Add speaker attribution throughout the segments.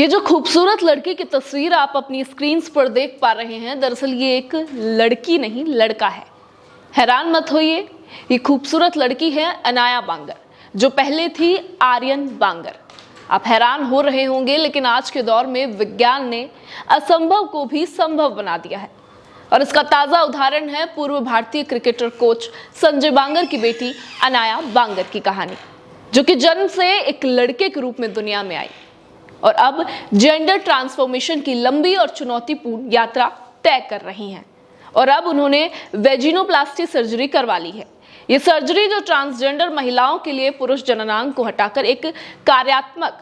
Speaker 1: ये जो खूबसूरत लड़की की तस्वीर आप अपनी स्क्रीन्स पर देख पा रहे हैं, दरअसल ये एक लड़की नहीं लड़का है। हैरान मत होइए, ये खूबसूरत लड़की है अनाया बांगर, जो पहले थी आर्यन बांगर। आप हैरान हो रहे होंगे, लेकिन आज के दौर में विज्ञान ने असंभव को भी संभव बना दिया है। और इसका ताजा उदाहरण है पूर्व भारतीय क्रिकेटर कोच संजय बांगर की बेटी अनाया बांगर की कहानी, जो कि जन्म से एक लड़के के रूप में दुनिया में आई और अब जेंडर ट्रांसफॉर्मेशन की लंबी और चुनौतीपूर्ण यात्रा तय कर रही हैं। और अब उन्होंने वेजिनोप्लास्टी सर्जरी करवा ली है। ये सर्जरी जो ट्रांसजेंडर महिलाओं के लिए पुरुष जननांग को हटाकर एक कार्यात्मक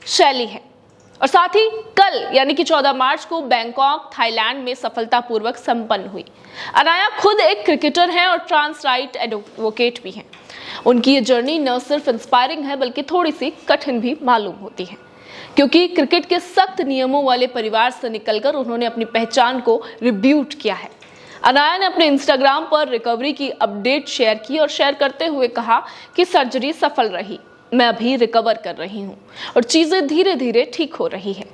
Speaker 1: शैली है। और साथ ही कल यानी कि 14 मार्च को बैंकॉक थाईलैंड में सफलतापूर्वक संपन्न हुई। अनाया खुद एक क्रिकेटर हैं और ट्रांस राइट एडवोकेट भी हैं। उनकी ये जर्नी न सिर्फ इंस्पायरिंग है, बल्कि थोड़ी सी कठिन भी मालूम होती है, क्योंकि क्रिकेट के सख्त नियमों वाले परिवार से निकलकर उन्होंने अपनी पहचान को रिब्यूट किया है। अनाया ने अपने इंस्टाग्राम पर रिकवरी की अपडेट शेयर की और शेयर करते हुए कहा कि सर्जरी सफल रही, मैं अभी रिकवर कर रही हूँ और चीजें धीरे धीरे ठीक हो रही है।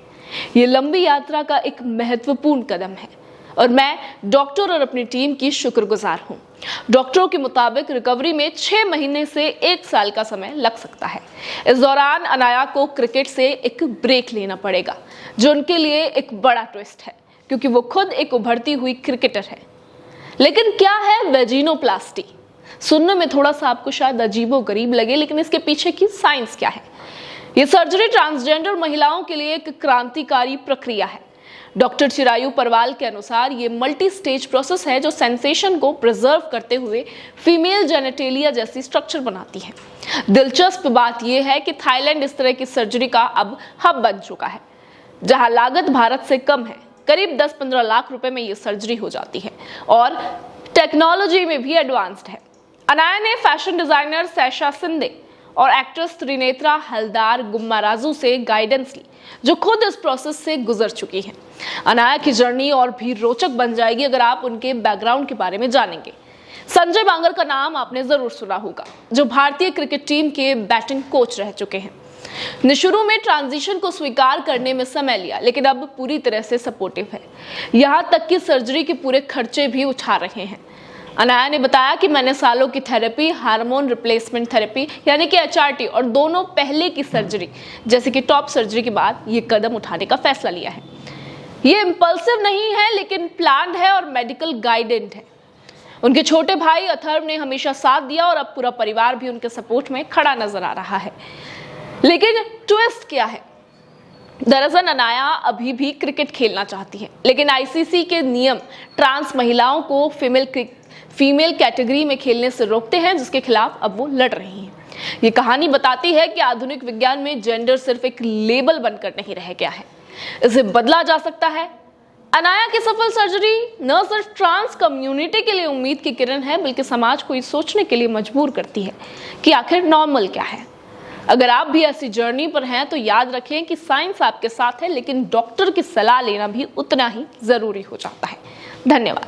Speaker 1: ये लंबी यात्रा का एक महत्वपूर्ण कदम है और मैं डॉक्टर और अपनी टीम की शुक्रगुजार हूँ। डॉक्टरों के मुताबिक रिकवरी में 6 महीने से 1 साल का समय लग सकता है। इस दौरान अनाया को क्रिकेट से एक ब्रेक लेना पड़ेगा, जो उनके लिए एक बड़ा ट्विस्ट है, क्योंकि वो खुद एक उभरती हुई क्रिकेटर है। लेकिन क्या है वेजिनोप्लास्टी? सुनने में थोड़ा सा आपको शायद अजीबोगरीब लगे, लेकिन इसके पीछे की साइंस क्या है? ये सर्जरी ट्रांसजेंडर महिलाओं के लिए एक क्रांतिकारी प्रक्रिया है। डॉक्टर चिरायु परवाल के अनुसार ये मल्टी स्टेज प्रोसेस है, जो सेंसेशन को प्रिजर्व करते हुए फीमेल जेनेटेलिया जैसी स्ट्रक्चर बनाती है। दिलचस्प बात यह है कि थाईलैंड इस तरह की सर्जरी का अब हब बन चुका है, जहां लागत भारत से कम है। करीब 10-15 लाख रुपए में ये सर्जरी हो जाती है और टेक्नोलॉजी में भी एडवांस्ड है। अनाया ने फैशन डिजाइनर सैशा सिंधे और एक्ट्रेस त्रिनेत्रा हलदार गुम्माराजू से गाइडेंस ली, जो खुद इस प्रोसेस से गुजर चुकी हैं। अनाया की जर्नी और भी रोचक बन जाएगी अगर आप उनके बैकग्राउंड के बारे में जानेंगे। संजय बांगर का नाम आपने जरूर सुना होगा, जो भारतीय क्रिकेट टीम के बैटिंग कोच रह चुके हैं। ने शुरू में ट्रांजिशन को स्वीकार करने में समय लिया, लेकिन अब पूरी तरह से सपोर्टिव है। यहां तक कि सर्जरी के पूरे खर्चे भी उठा रहे हैं। अनाया ने बताया कि मैंने सालों की थेरेपी, हार्मोन रिप्लेसमेंट थेरेपी यानी कि HRT और दोनों पहले की सर्जरी जैसे कि टॉप सर्जरी के बाद ये कदम उठाने का फैसला लिया है। ये इम्पल्सिव नहीं है, लेकिन प्लान्ड है और मेडिकल गाइडेड है। उनके छोटे भाई अथर्व ने हमेशा साथ दिया और अब पूरा परिवार भी उनके सपोर्ट में खड़ा नजर आ रहा है। लेकिन ट्विस्ट क्या है? दरअसल अनाया अभी भी क्रिकेट खेलना चाहती है, लेकिन ICC के नियम ट्रांस महिलाओं को फीमेल कैटेगरी में खेलने से रोकते हैं, जिसके खिलाफ अब वो लड़ रही हैं। ये कहानी बताती है कि आधुनिक विज्ञान में जेंडर सिर्फ एक लेबल बनकर नहीं रह गया है, इसे बदला जा सकता है। अनाया की सफल सर्जरी न सिर्फ ट्रांस कम्युनिटी के लिए उम्मीद की किरण है, बल्कि समाज को ये सोचने के लिए मजबूर करती है कि आखिर नॉर्मल क्या है। अगर आप भी ऐसी जर्नी पर हैं तो याद रखें कि साइंस आपके साथ है, लेकिन डॉक्टर की सलाह लेना भी उतना ही जरूरी हो जाता है। धन्यवाद।